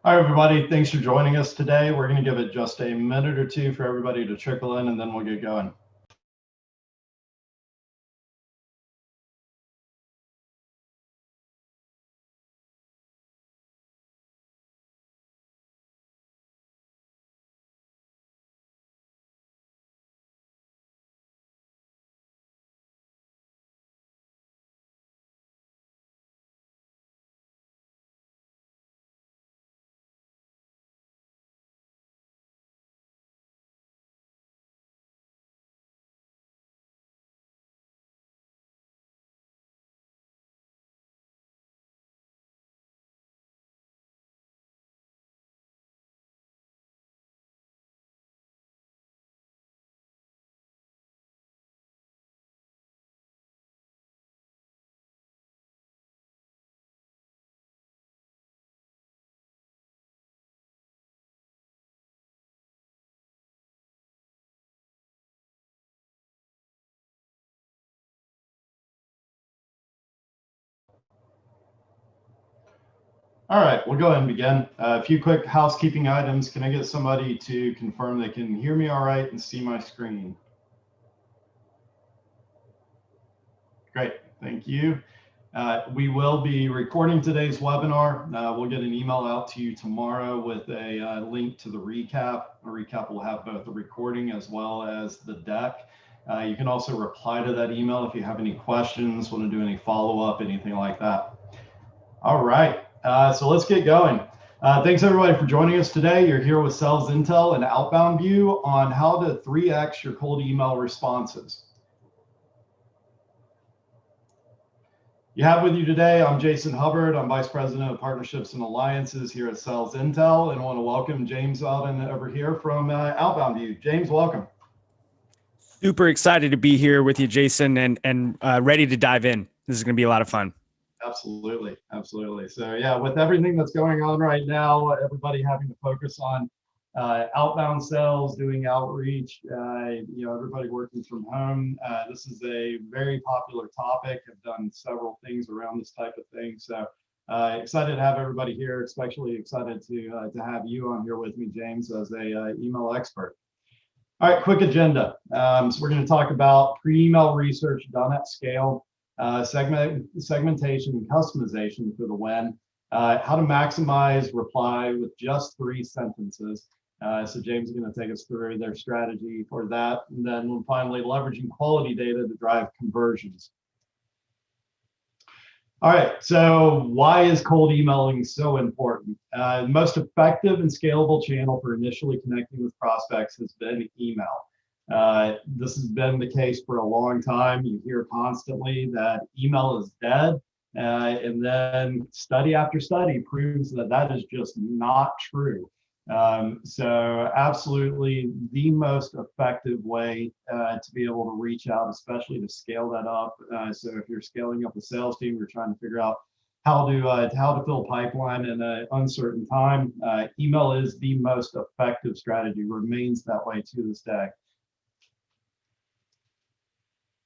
Hi, everybody. Thanks for joining us today. We're going to give it just a minute or two for everybody to trickle in, and then we'll get going. All right, we'll go ahead and begin. A few quick housekeeping items. Can I get somebody to confirm they can hear me all right and see my screen? Great, thank you. We will be recording today's webinar. We'll get an email out to you tomorrow with a link to the recap. The recap will have both the recording as well as the deck. You can also reply to that email if you have any questions, want to do any follow-up, anything like that. All right, so let's get going. Thanks everybody for joining us today. You're here with SalesIntel and Outbound View on how to 3x your cold email responses. You have with you today, I'm Jason Hubbard. I'm Vice President of Partnerships and Alliances here at SalesIntel, and I want to welcome James Alden over here from Outbound View. James, welcome. Super excited to be here with you, Jason, and ready to dive in. This is going to be a lot of fun. Absolutely, absolutely. So yeah, with everything that's going on right now, everybody having to focus on outbound sales, doing outreach, everybody working from home. This is a very popular topic. I've done several things around this type of thing. So excited to have everybody here, especially excited to have you on here with me, James, as a email expert. All right, quick agenda. So we're going to talk about pre-email research done at scale, segmentation and customization for the win, how to maximize reply with just 3 sentences. So James is going to take us through their strategy for that. And then finally, leveraging quality data to drive conversions. All right, so why is cold emailing so important? The most effective and scalable channel for initially connecting with prospects has been email. This has been the case for a long time. You hear constantly that email is dead, and then study after study proves that that is just not true. So absolutely the most effective way to be able to reach out, especially to scale that up. So if you're scaling up a sales team, you're trying to figure out how to fill pipeline in an uncertain time. Email is the most effective strategy, remains that way to this day.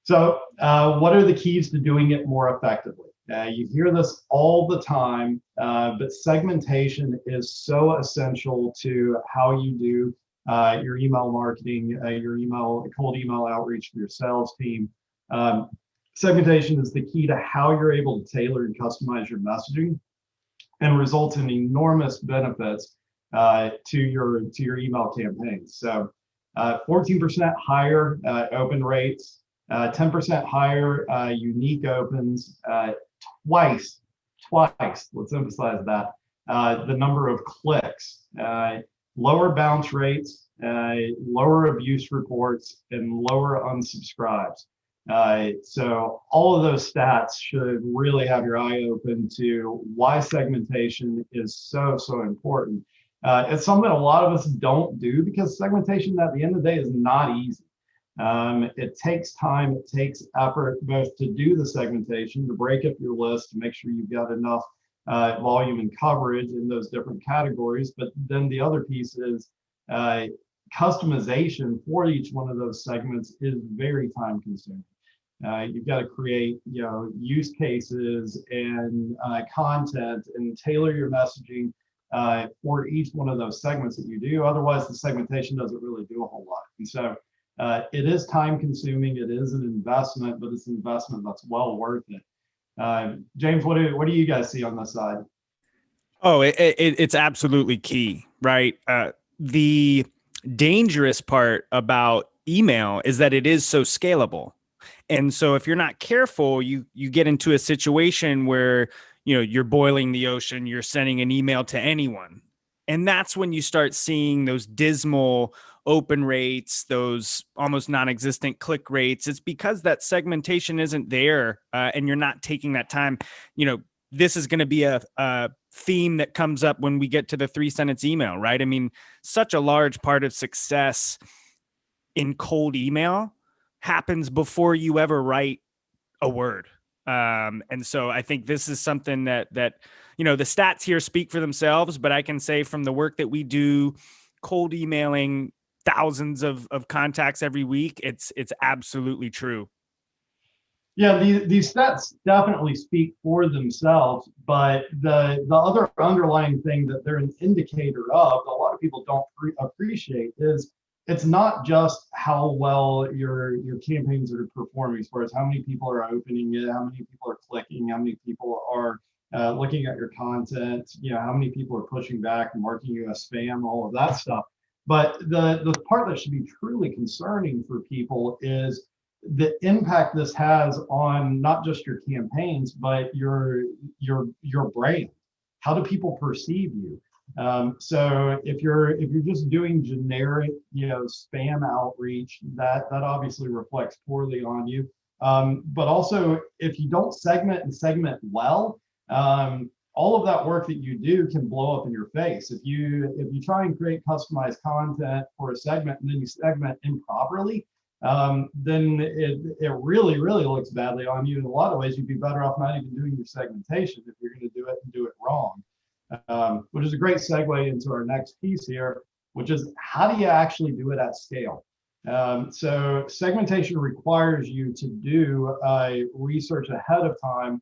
So what are the keys to doing it more effectively? You hear this all the time, but segmentation is so essential to how you do your email marketing, your cold email outreach for your sales team. Segmentation is the key to how you're able to tailor and customize your messaging, and results in enormous benefits to your email campaigns. So 14% higher open rates, 10% higher unique opens, twice, let's emphasize that, the number of clicks, lower bounce rates, lower abuse reports, and lower unsubscribes. So all of those stats should really have your eye open to why segmentation is so important. It's something a lot of us don't do because segmentation at the end of the day is not easy. It takes time, it takes effort, both to do the segmentation, to break up your list, to make sure you've got enough volume and coverage in those different categories. But then the other piece is customization for each one of those segments is very time consuming. You've got to create, use cases and content and tailor your messaging for each one of those segments that you do. Otherwise, the segmentation doesn't really do a whole lot. And so it is time consuming. It is an investment, but it's an investment that's well worth it. James, what do you guys see on this side? Oh, it's absolutely key, right? The dangerous part about email is that it is so scalable. And so if you're not careful, you get into a situation where, you're boiling the ocean, you're sending an email to anyone. And that's when you start seeing those dismal open rates, those almost non-existent click rates. It's because that segmentation isn't there, and you're not taking that time. This is going to be a theme that comes up when we get to the 3-sentence email, right? I mean, such a large part of success in cold email happens before you ever write a word. And so I think this is something that the stats here speak for themselves, but I can say from the work that we do, cold emailing thousands of contacts every week, it's absolutely true. Yeah, these stats definitely speak for themselves, but the other underlying thing that they're an indicator of, that a lot of people don't appreciate, is it's not just how well your campaigns are performing, as far as how many people are opening it, how many people are clicking, how many people are looking at your content, how many people are pushing back and marking you as spam, all of that stuff. But the part that should be truly concerning for people is the impact this has on not just your campaigns, but your brand. How do people perceive you? So if you're just doing generic, spam outreach, that obviously reflects poorly on you. But also, if you don't segment and segment well, all of that work that you do can blow up in your face. If you try and create customized content for a segment and then you segment improperly, then it really, really looks badly on you. In a lot of ways, you'd be better off not even doing your segmentation if you're going to do it and do it wrong. Which is a great segue into our next piece here, which is how do you actually do it at scale? So segmentation requires you to do research ahead of time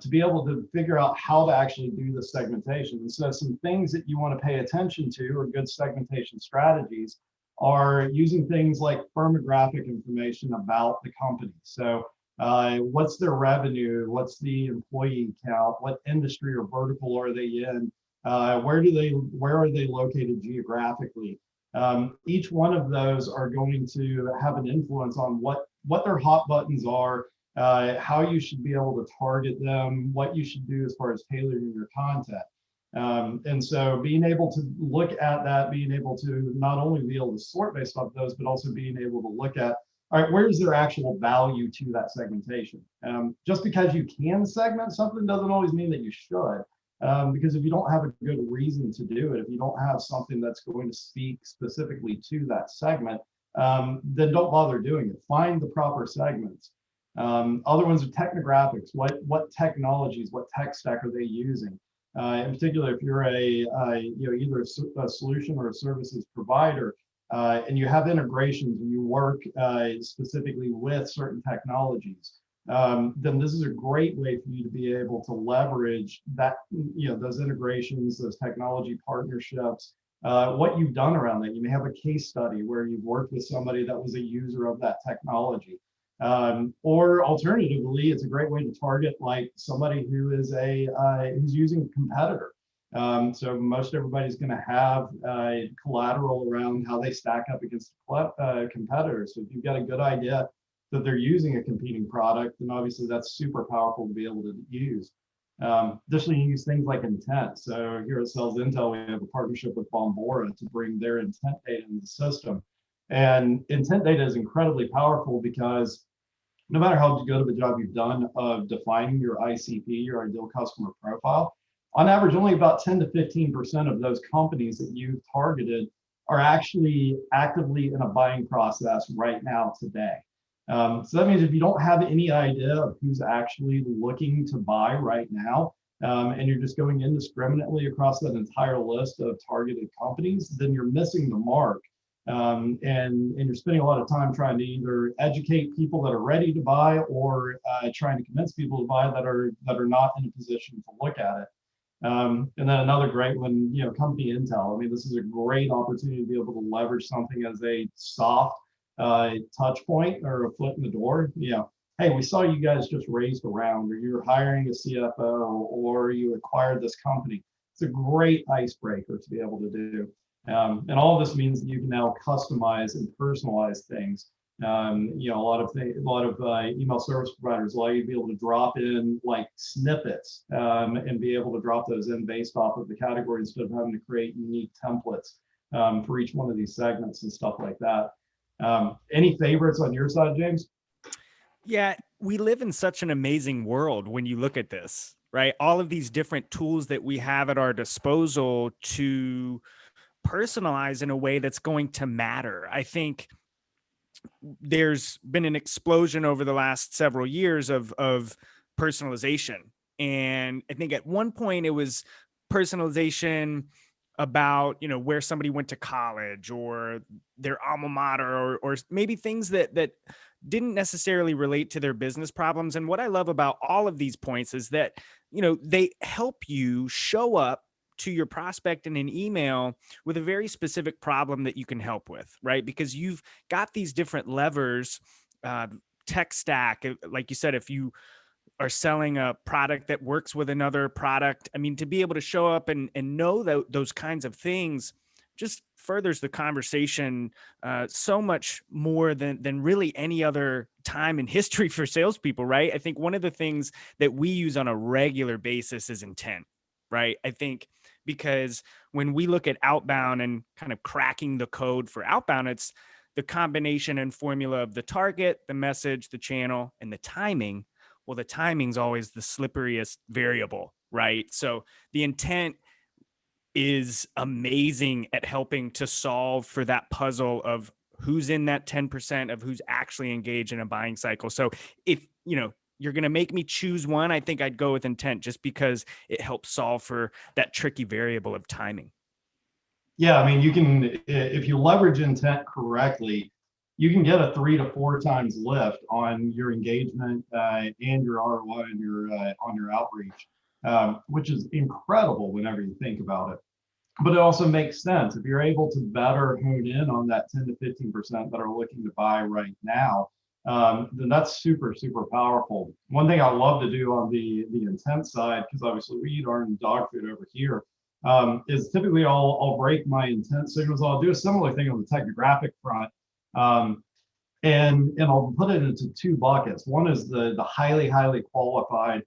to be able to figure out how to actually do the segmentation. And so some things that you want to pay attention to, or good segmentation strategies, are using things like firmographic information about the company. So what's their revenue? What's the employee count? What industry or vertical are they in? Where are they located geographically? Each one of those are going to have an influence on what their hot buttons are, how you should be able to target them, what you should do as far as tailoring your content. And so being able to look at that, being able to not only be able to sort based off those, but also being able to look at, all right, where's their actual value to that segmentation? Just because you can segment something doesn't always mean that you should, because if you don't have a good reason to do it, if you don't have something that's going to speak specifically to that segment, then don't bother doing it. Find the proper segments. Other ones are technographics. What technologies, what tech stack are they using? In particular, if you're either a solution or a services provider, and you have integrations and you work specifically with certain technologies, then this is a great way for you to be able to leverage that, those integrations, those technology partnerships, what you've done around that. You may have a case study where you've worked with somebody that was a user of that technology. Or alternatively, it's a great way to target like somebody who is who's using a competitor. So most everybody's going to have collateral around how they stack up against competitors. So if you've got a good idea that they're using a competing product, then obviously that's super powerful to be able to use. Additionally, you use things like intent. So here at SalesIntel, we have a partnership with Bombora to bring their intent data into the system. And intent data is incredibly powerful because no matter how good of a job you've done of defining your ICP, your ideal customer profile, on average, only about 10 to 15% of those companies that you've targeted are actually actively in a buying process right now today. So that means if you don't have any idea of who's actually looking to buy right now, and you're just going indiscriminately across that entire list of targeted companies, then you're missing the mark. And you're spending a lot of time trying to either educate people that are ready to buy or trying to convince people to buy that are not in a position to look at it. And then another great one, company intel. I mean, this is a great opportunity to be able to leverage something as a soft touch point or a foot in the door. Hey, we saw you guys just raised a round, or you're hiring a CFO, or you acquired this company. It's a great icebreaker to be able to do. And all of this means that you can now customize and personalize things. A lot of email service providers allow you to be able to drop in like snippets and be able to drop those in based off of the category instead of having to create unique templates for each one of these segments and stuff like that. Any favorites on your side, James? Yeah, we live in such an amazing world when you look at this, right? All of these different tools that we have at our disposal to personalize in a way that's going to matter. I think there's been an explosion over the last several years of personalization. And I think at one point it was personalization about, where somebody went to college or their alma mater, or maybe things that didn't necessarily relate to their business problems. And what I love about all of these points is that, they help you show up to your prospect in an email with a very specific problem that you can help with, right? Because you've got these different levers, tech stack. Like you said, if you are selling a product that works with another product, I mean, to be able to show up and know those kinds of things just furthers the conversation so much more than really any other time in history for salespeople, right? I think one of the things that we use on a regular basis is intent, right? I think because when we look at outbound and kind of cracking the code for outbound, it's the combination and formula of the target, the message, the channel, and the timing. Well, the timing's always the slipperiest variable, right? So the intent is amazing at helping to solve for that puzzle of who's in that 10% of who's actually engaged in a buying cycle. So if, you're going to make me choose one, I think I'd go with intent just because it helps solve for that tricky variable of timing. Yeah, I mean, you can, if you leverage intent correctly, you can get a 3 to 4 times lift on your engagement and your ROI on your outreach, which is incredible whenever you think about it. But it also makes sense if you're able to better hone in on that 10 to 15% that are looking to buy right now. Then that's super, super powerful. One thing I love to do on the intent side, because obviously we eat our own dog food over here, is typically I'll break my intent signals. I'll do a similar thing on the technographic front. And I'll put it into 2 buckets. One is the highly, highly qualified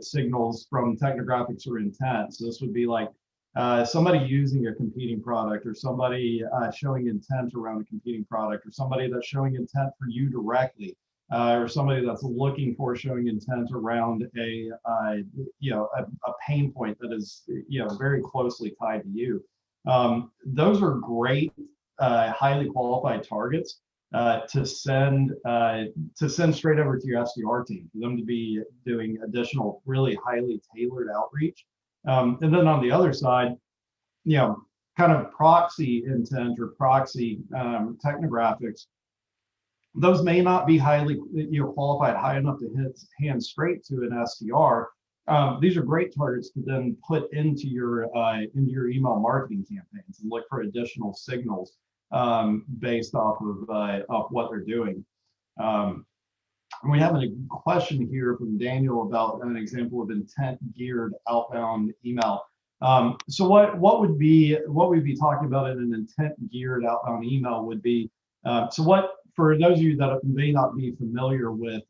signals from technographics or intent. So this would be like somebody using a competing product, or somebody showing intent around a competing product, or somebody that's showing intent for you directly, or somebody that's looking for showing intent around a pain point that is very closely tied to you. Those are great highly qualified targets to send straight over to your SDR team, for them to be doing additional really highly tailored outreach. And then on the other side, kind of proxy intent or proxy technographics, those may not be highly qualified, high enough to hit hand straight to an SDR. These are great targets to then put into your email marketing campaigns and look for additional signals based off of what they're doing. We have a question here from Daniel about an example of intent-geared outbound email. So what we'd be talking about in an intent-geared outbound email would be, for those of you that may not be familiar with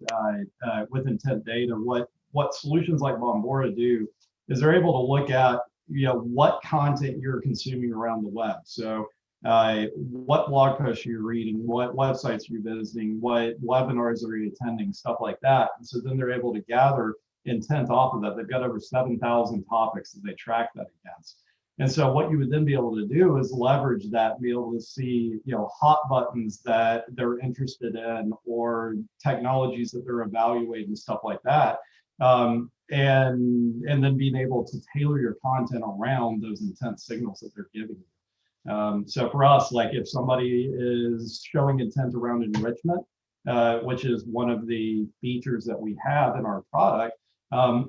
intent data, what solutions like Bombora do is they're able to look at what content you're consuming around the web. So what blog posts you're reading, what websites you're visiting, what webinars are you attending, stuff like that. And so then they're able to gather intent off of that. They've got over 7,000 topics that they track that against. And so what you would then be able to do is leverage that and be able to see, hot buttons that they're interested in, or technologies that they're evaluating, stuff like that. And then being able to tailor your content around those intent signals that they're giving you. So for us, like if somebody is showing intent around enrichment, which is one of the features that we have in our product,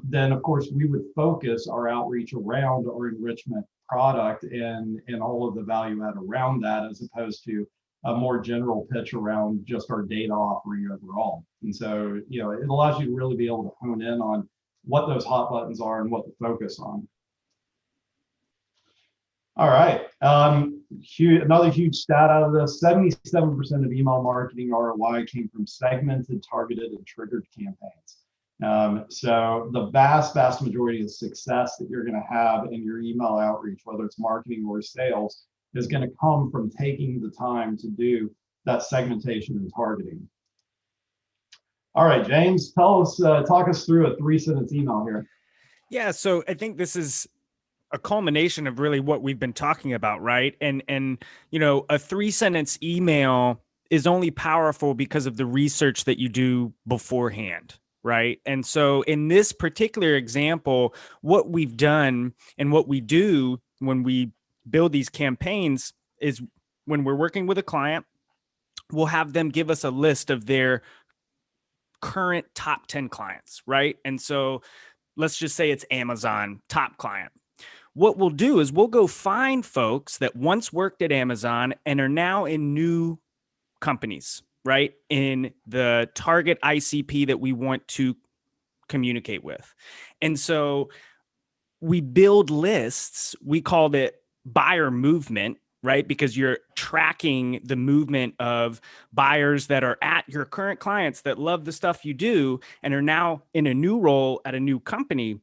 then of course we would focus our outreach around our enrichment product and all of the value add around that, as opposed to a more general pitch around just our data offering overall. And so, it allows you to really be able to hone in on what those hot buttons are and what to focus on. All right. Another huge stat out of this: 77% of email marketing ROI came from segmented, targeted, and triggered campaigns. So the vast majority of success that you're going to have in your email outreach, whether it's marketing or sales, is going to come from taking the time to do that segmentation and targeting. All right, James, talk us through a 3-sentence email here. Yeah, so I think this is a culmination of really what we've been talking about, right? And a 3-sentence email is only powerful because of the research that you do beforehand, right? And so in this particular example, what we've done and what we do when we build these campaigns is, when we're working with a client, we'll have them give us a list of their current top 10 clients, right? And so let's just say it's Amazon top client. What we'll do is we'll go find folks that once worked at Amazon and are now in new companies, right? In the target ICP that we want to communicate with. And so we build lists. We called it buyer movement, right? Because you're tracking the movement of buyers that are at your current clients that love the stuff you do and are now in a new role at a new company.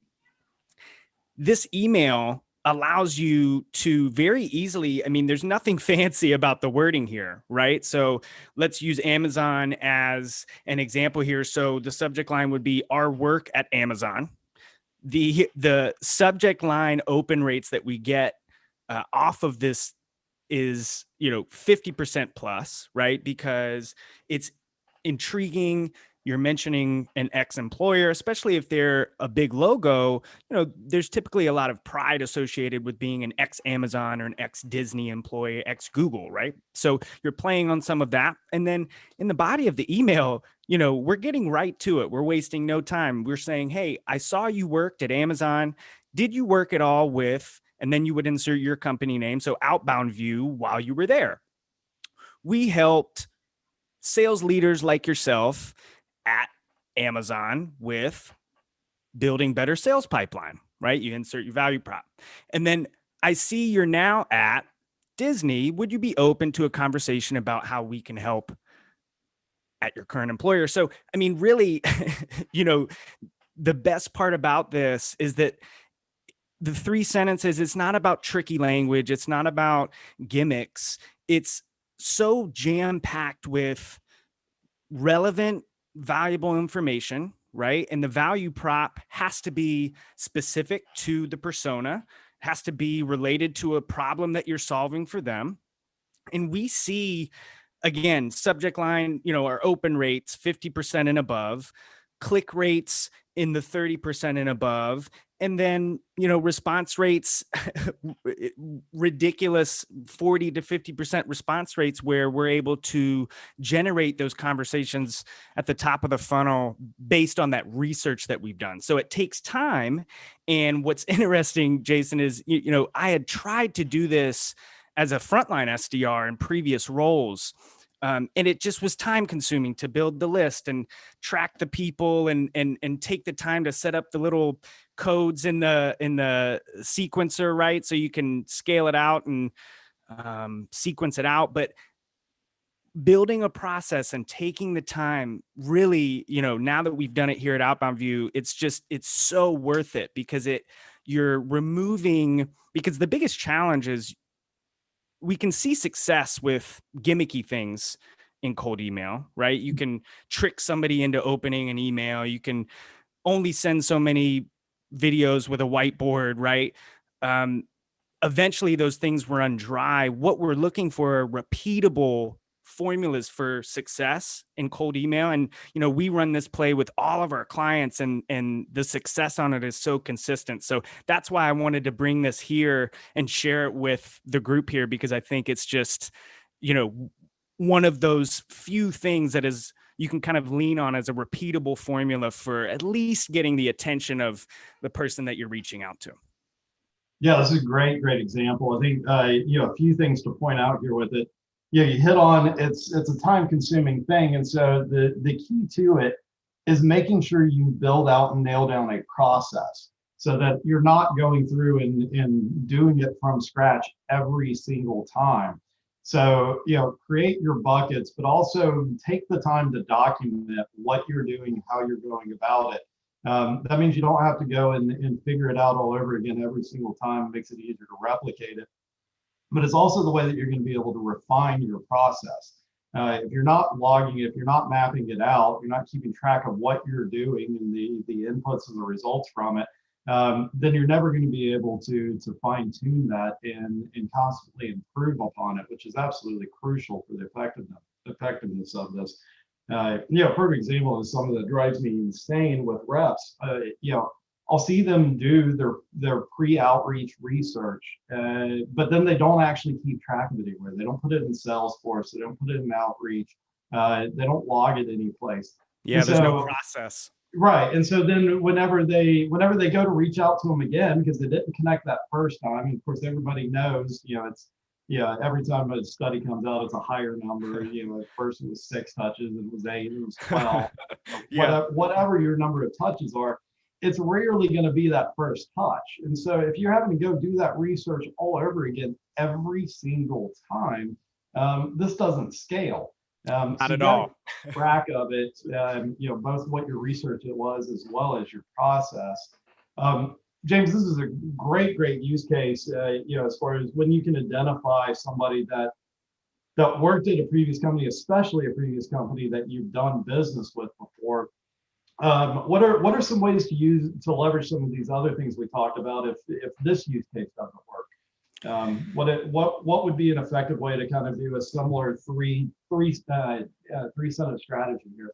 This email allows you to very easily, there's nothing fancy about the wording here, right? So let's use Amazon as an example here. So the subject line would be our work at Amazon. The subject line open rates that we get off of this is 50% plus, right? Because it's intriguing. You're mentioning an ex-employer, especially if they're a big logo. There's typically a lot of pride associated with being an ex-Amazon or an ex-Disney employee, ex-Google, right? So you're playing on some of that. And then in the body of the email, we're getting right to it. We're wasting no time. We're saying, hey, I saw you worked at Amazon. Did you work at all with, and then you would insert your company name. So Outbound View while you were there. We helped sales leaders like yourself at Amazon with building better sales pipeline, right? You insert your value prop. And then I see you're now at Disney. Would you be open to a conversation about how we can help at your current employer? So, really, the best part about this is that the 3 sentences, it's not about tricky language. It's not about gimmicks. It's so jam-packed with relevant, valuable information, right? And the value prop has to be specific to the persona, has to be related to a problem that you're solving for them. And we see, again, subject line, our open rates 50% and above, click rates in the 30% and above, and then, response rates, ridiculous 40 to 50% response rates, where we're able to generate those conversations at the top of the funnel based on that research that we've done. So it takes time. And what's interesting, Jason, is, I had tried to do this as a frontline SDR in previous roles. And it just was time consuming to build the list and track the people and take the time to set up the little codes in the sequencer, right? So you can scale it out and sequence it out. But building a process and taking the time, really, now that we've done it here at Outbound View, it's so worth it, because you're removing, because the biggest challenge is, we can see success with gimmicky things in cold email, right? You can trick somebody into opening an email. You can only send so many videos with a whiteboard, right? Eventually those things run dry. What we're looking for are repeatable formulas for success in cold email. And, we run this play with all of our clients, and the success on it is so consistent. So that's why I wanted to bring this here and share it with the group here, because I think it's just, one of those few things that is you can kind of lean on as a repeatable formula for at least getting the attention of the person that you're reaching out to. Yeah, this is a great example. I think a few things to point out here with it. You hit on it's a time-consuming thing, and so the key to it is making sure you build out and nail down a process so that you're not going through and doing it from scratch every single time. So, create your buckets, but also take the time to document what you're doing, how you're going about it. That means you don't have to go and figure it out all over again every single time. It makes it easier to replicate it. But it's also the way that you're going to be able to refine your process. If you're not logging it, if you're not mapping it out, you're not keeping track of what you're doing and the inputs and the results from it, then you're never going to be able to fine tune that and constantly improve upon it, which is absolutely crucial for the effectiveness of this. Perfect example is something that drives me insane with reps. I'll see them do their pre-outreach research, but then they don't actually keep track of it anywhere. They don't put it in Salesforce. They don't put it in outreach. They don't log it any place. Yeah, there's no process. Right. And so then whenever they go to reach out to them again, because they didn't connect that first time, and of course everybody knows, it's every time a study comes out, it's a higher number. At first it was 6 touches, and it was 8, and it was 12. Yeah. Whatever your number of touches are, it's rarely going to be that first touch. And so if you're having to go do that research all over again every single time, this doesn't scale. Not at all. Track of it, both what your research it was as well as your process. James, this is a great use case, as far as when you can identify somebody that worked at a previous company, especially a previous company that you've done business with before. What are some ways to leverage some of these other things we talked about if this use case doesn't work? What would be an effective way to kind of do a similar three set of strategy here?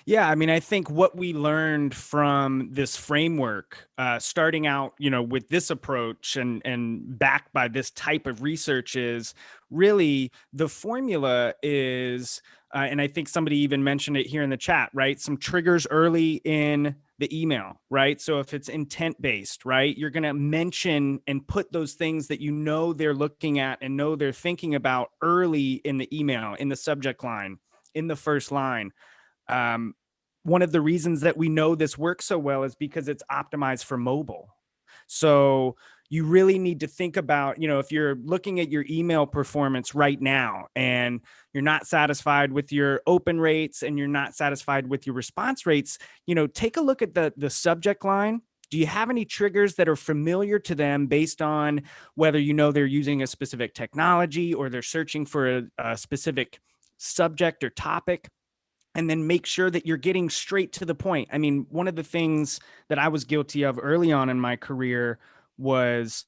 Yeah, I mean, I think what we learned from this framework, starting out, with this approach and backed by this type of research, is really the formula is, and I think somebody even mentioned it here in the chat, right? Some triggers early in the email, right? So if it's intent based, right, you're going to mention and put those things that they're looking at and they're thinking about early in the email, in the subject line, in the first line. One of the reasons that we know this works so well is because it's optimized for mobile. So you really need to think about, if you're looking at your email performance right now and you're not satisfied with your open rates and you're not satisfied with your response rates, take a look at the subject line. Do you have any triggers that are familiar to them based on whether they're using a specific technology or they're searching for a specific subject or topic? And then make sure that you're getting straight to the point. I mean, one of the things that I was guilty of early on in my career was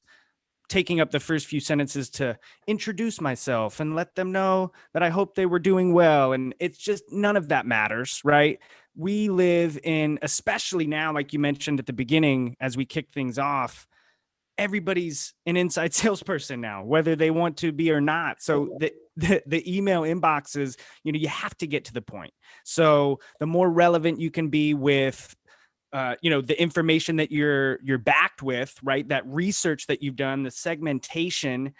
taking up the first few sentences to introduce myself and let them know that I hope they were doing well. And it's just, none of that matters, right? We live in, especially now, like you mentioned at the beginning, as we kick things off, everybody's an inside salesperson now, whether they want to be or not. So the email inboxes, you have to get to the point. So the more relevant you can be with, the information that you're backed with, right? That research that you've done, the segmentation,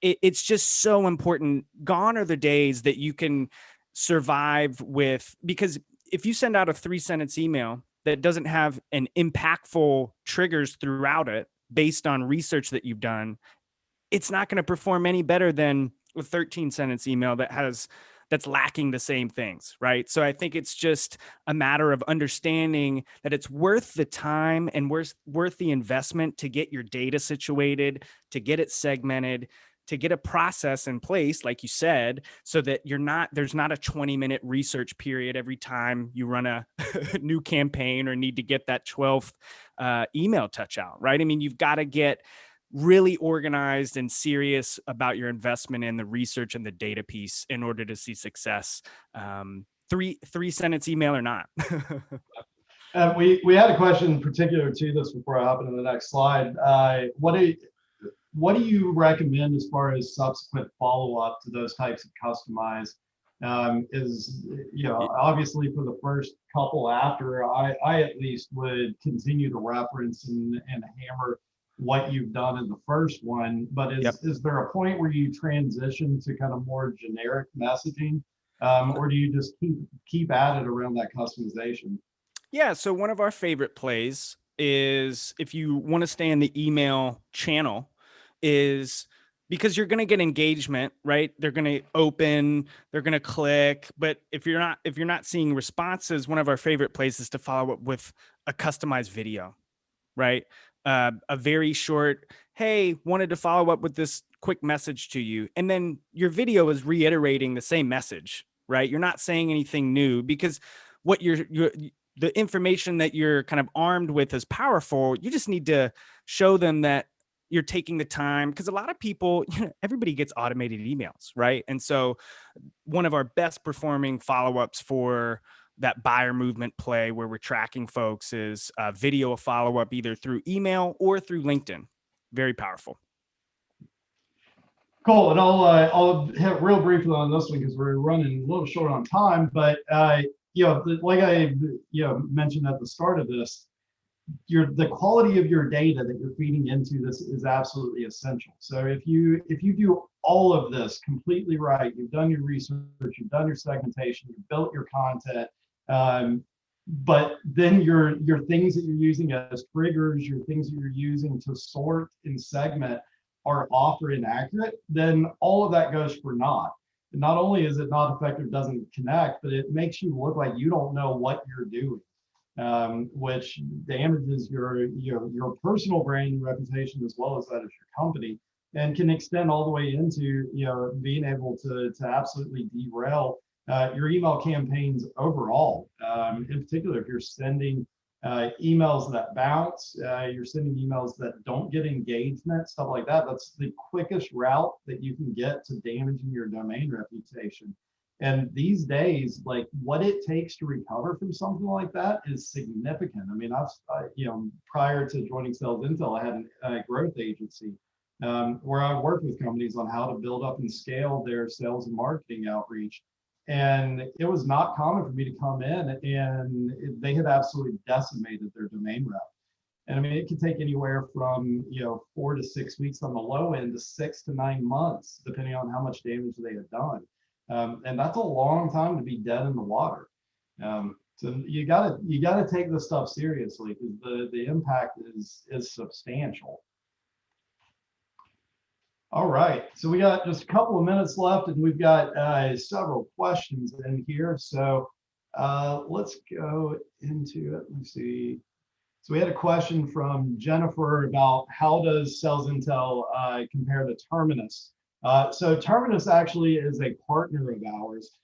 it's just so important. Gone are the days that you can survive with, because if you send out a 3-sentence email that doesn't have an impactful triggers throughout it, based on research that you've done, it's not going to perform any better than a 13-sentence email that's lacking the same things, right? So I think it's just a matter of understanding that it's worth the time and worth the investment to get your data situated, to get it segmented, to get a process in place, like you said, so that there's not a 20-minute research period every time you run a new campaign or need to get that 12th email touch out, right? I mean, you've got to get really organized and serious about your investment in the research and the data piece in order to see success. 3-sentence email or not. We had a question particular to this before I hop into the next slide. What do you recommend as far as subsequent follow-up to those types of customized is, obviously for the first couple after, I at least would continue to reference and hammer what you've done in the first one. But Yep. is there a point where you transition to kind of more generic messaging, or do you just keep at it around that customization? Yeah. So one of our favorite plays is, if you want to stay in the email channel, is because you're going to get engagement, right? They're going to open, they're going to click. But if you're not seeing responses, one of our favorite plays is to follow up with a customized video, right? A very short, hey, wanted to follow up with this quick message to you. And then your video is reiterating the same message, right? You're not saying anything new, because what the information that you're kind of armed with is powerful. You just need to show them that you're taking the time, because a lot of people, everybody gets automated emails, right? And so one of our best performing follow-ups for that buyer movement play where we're tracking folks is video follow-up, either through email or through LinkedIn. Very powerful. Cool, and I'll hit real briefly on this one because we're running a little short on time. But like I mentioned at the start of this, the quality of your data that you're feeding into this is absolutely essential. So if you do all of this completely right, you've done your research, you've done your segmentation, you've built your content, but then your things that you're using as triggers, your things that you're using to sort and segment are off or inaccurate, then all of that goes for naught. And not only is it not effective, doesn't connect, but it makes you look like you don't know what you're doing, which damages your personal brand reputation as well as that of your company, and can extend all the way into being able to absolutely derail your email campaigns overall. In particular, if you're sending emails that bounce, you're sending emails that don't get engagement, stuff like that. That's the quickest route that you can get to damaging your domain reputation. And these days, like, what it takes to recover from something like that is significant. I mean, prior to joining SalesIntel, I had a growth agency where I worked with companies on how to build up and scale their sales and marketing outreach. And it was not common for me to come in and they had absolutely decimated their domain route. And I mean, it could take anywhere from 4 to 6 weeks on the low end to 6 to 9 months, depending on how much damage they had done. And that's a long time to be dead in the water. So you gotta take this stuff seriously, because the impact is substantial. All right, so we got just a couple of minutes left, and we've got several questions in here. So let's go into it. Let's see. So we had a question from Jennifer about how does SalesIntel compare to Terminus? So Terminus actually is a partner of ours.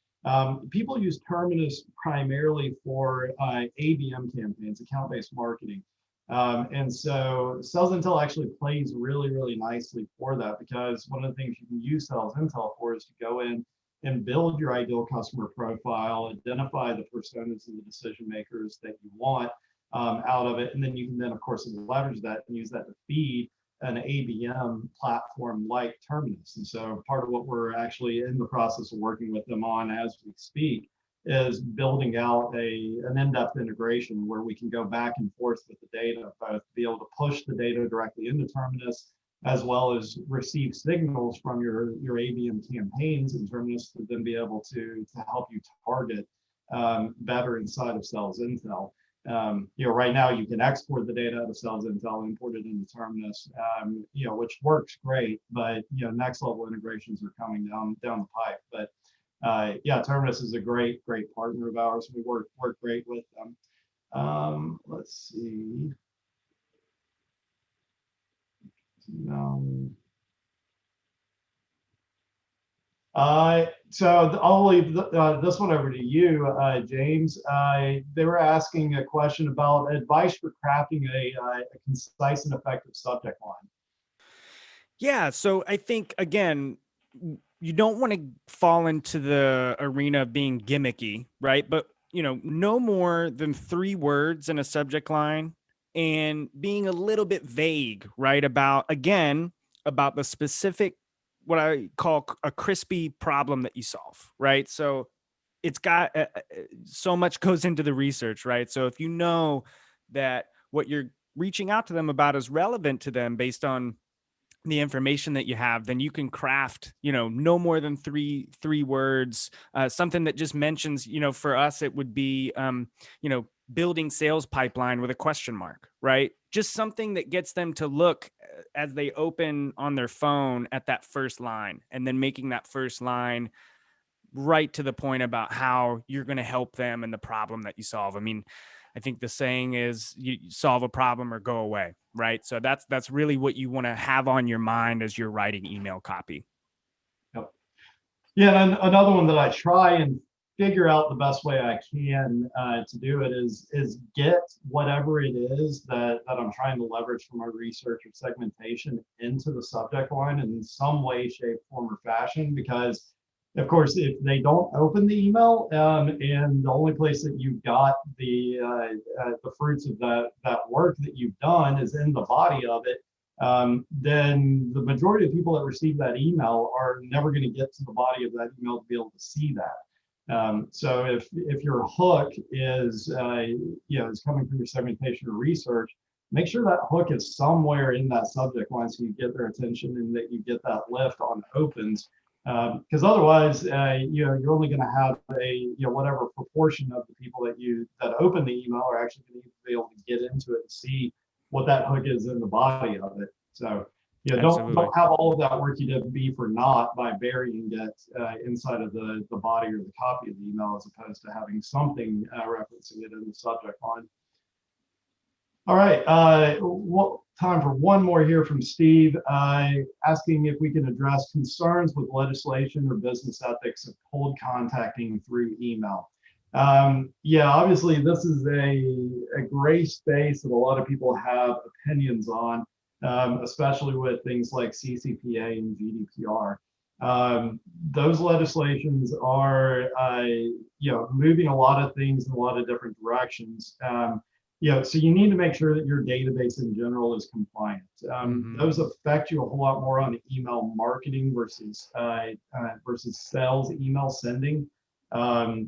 People use Terminus primarily for ABM campaigns, account-based marketing. And so SalesIntel actually plays really, really nicely for that, because one of the things you can use SalesIntel for is to go in and build your ideal customer profile, identify the personas and the decision makers that you want out of it. And then you can of course, leverage that and use that to feed an ABM platform like Terminus. And so part of what we're actually in the process of working with them on as we speak is building out an in-depth integration where we can go back and forth with the data, both be able to push the data directly into Terminus, as well as receive signals from your ABM campaigns in Terminus to then be able to help you target better inside of SalesIntel. Right now you can export the data out of SalesIntel, import it into Terminus, which works great, but next level integrations are coming down the pipe. But Terminus is a great partner of ours. We work great with them. Let's see. So I'll leave this one over to you, James. They were asking a question about advice for crafting a concise and effective subject line. Yeah, so I think, again, you don't want to fall into the arena of being gimmicky, right? But, no more than 3 words in a subject line, and being a little bit vague, right? About the specific what I call a crispy problem that you solve, right? So it's got so much goes into the research, right? So if you know that what you're reaching out to them about is relevant to them based on the information that you have, then you can craft, no more than three words, something that just mentions, for us, it would be, building sales pipeline with a question mark, right? Just something that gets them to look as they open on their phone at that first line, and then making that first line right to the point about how you're going to help them and the problem that you solve. I mean, I think the saying is you solve a problem or go away, right? So that's really what you want to have on your mind as you're writing email copy. Yep. Yeah, and another one that I try and figure out the best way I can to do it is get whatever it is that I'm trying to leverage from my research or segmentation into the subject line in some way, shape, form, or fashion. Because of course, if they don't open the email, and the only place that you've got the fruits of that work that you've done is in the body of it, then the majority of people that receive that email are never going to get to the body of that email to be able to see that. So if your hook is is coming from your segmentation or research, make sure that hook is somewhere in that subject line so you get their attention and that you get that lift on opens. Because otherwise, you're only going to have whatever proportion of the people that open the email are actually going to be able to get into it and see what that hook is in the body of it. So don't have all of that work you did be for naught by burying it inside of the body or the copy of the email, as opposed to having something referencing it in the subject line. All right, time for one more here from Steve, asking if we can address concerns with legislation or business ethics of cold contacting through email. Yeah, obviously this is a gray space that a lot of people have opinions on, especially with things like CCPA and GDPR. Those legislations are, moving a lot of things in a lot of different directions. So you need to make sure that your database in general is compliant. Those affect you a whole lot more on the email marketing versus sales email sending. So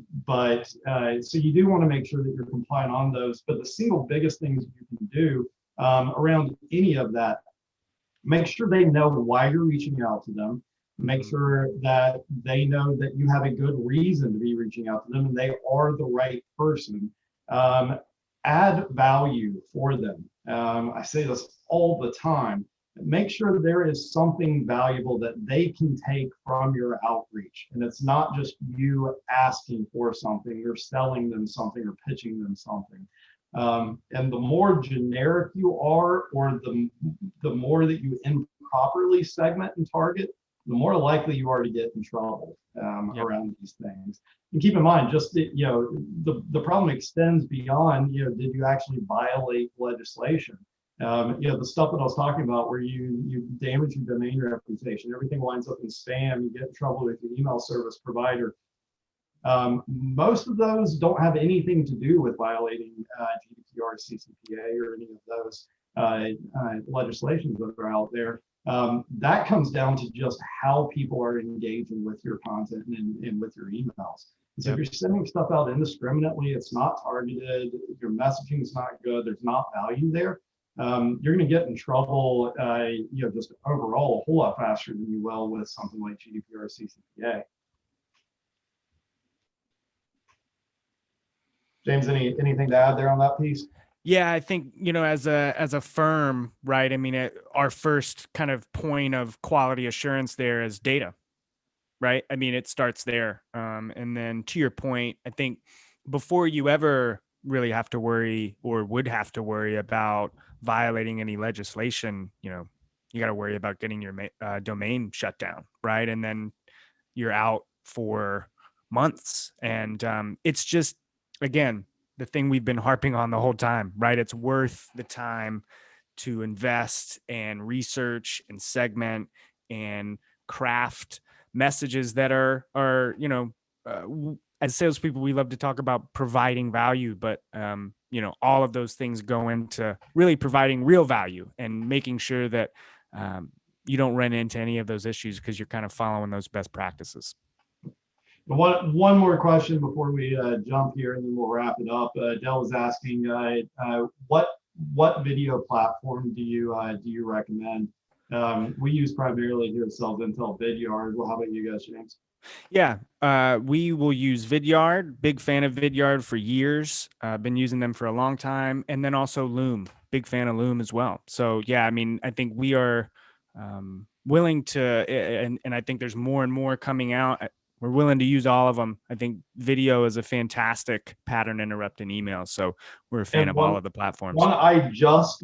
you do want to make sure that you're compliant on those. But the single biggest things you can do around any of that, make sure they know why you're reaching out to them. Make sure that they know that you have a good reason to be reaching out to them and they are the right person. Add value for them. I say this all the time. Make sure there is something valuable that they can take from your outreach. And it's not just you asking for something, you're selling them something or pitching them something. And the more generic you are, or the more that you improperly segment and target, the more likely you are to get in trouble around these things. And keep in mind, just the problem extends beyond, did you actually violate legislation? The stuff that I was talking about where you damage your domain reputation, everything winds up in spam, you get in trouble with your email service provider. Most of those don't have anything to do with violating GDPR, CCPA, or any of those legislations that are out there. That comes down to just how people are engaging with your content and with your emails. So if you're sending stuff out indiscriminately, it's not targeted, your messaging is not good, there's not value there, you're going to get in trouble, just overall a whole lot faster than you will with something like GDPR or CCPA. James, anything to add there on that piece? Yeah, I think, as a firm, right? I mean, our first kind of point of quality assurance there is data, right? I mean, it starts there. And then to your point, I think before you ever really have to worry or would have to worry about violating any legislation, you got to worry about getting your domain shut down, right? And then you're out for months. And it's just, again, the thing we've been harping on the whole time, right? It's worth the time to invest and research and segment and craft messages that are as salespeople, we love to talk about providing value, but all of those things go into really providing real value and making sure that you don't run into any of those issues because you're kind of following those best practices. One more question before we jump here, and then we'll wrap it up. Dell was asking, what video platform do you recommend? We use primarily here at SalesIntel Vidyard. Well, how about you guys, James? Yeah, we will use Vidyard. Big fan of Vidyard for years. Been using them for a long time, and then also Loom. Big fan of Loom as well. So yeah, I mean, I think we are willing to, and I think there's more and more coming out. We're willing to use all of them. I think video is a fantastic pattern interrupting email. So we're a fan of all of the platforms. One I just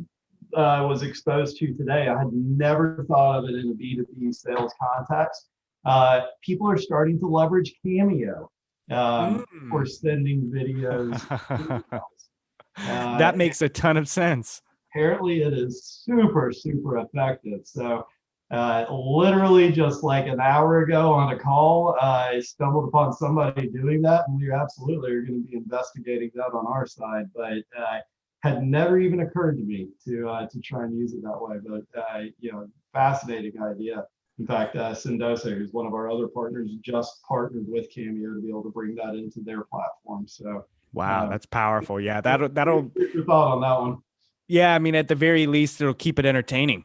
was exposed to today, I had never thought of it in a B2B sales context. People are starting to leverage Cameo for sending videos. That makes a ton of sense. Apparently it is super, super effective. So literally just like an hour ago on a call, I stumbled upon somebody doing that, and we absolutely are going to be investigating that on our side. But had never even occurred to me to try and use it that way. But fascinating idea. In fact, Sendosa, who's one of our other partners, just partnered with Cameo to be able to bring that into their platform. So wow, that's powerful. Yeah, that'll your thought on that one. Yeah, I mean, at the very least, it'll keep it entertaining.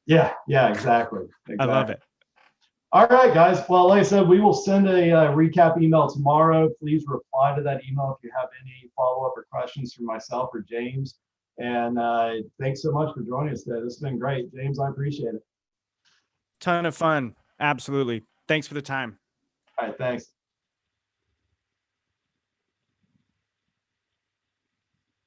Yeah, exactly. I love it. All right, guys. Well, like I said, we will send a recap email tomorrow. Please reply to that email if you have any follow-up or questions from myself or James. And thanks so much for joining us today. This has been great. James, I appreciate it. Ton of fun. Absolutely. Thanks for the time. All right, thanks.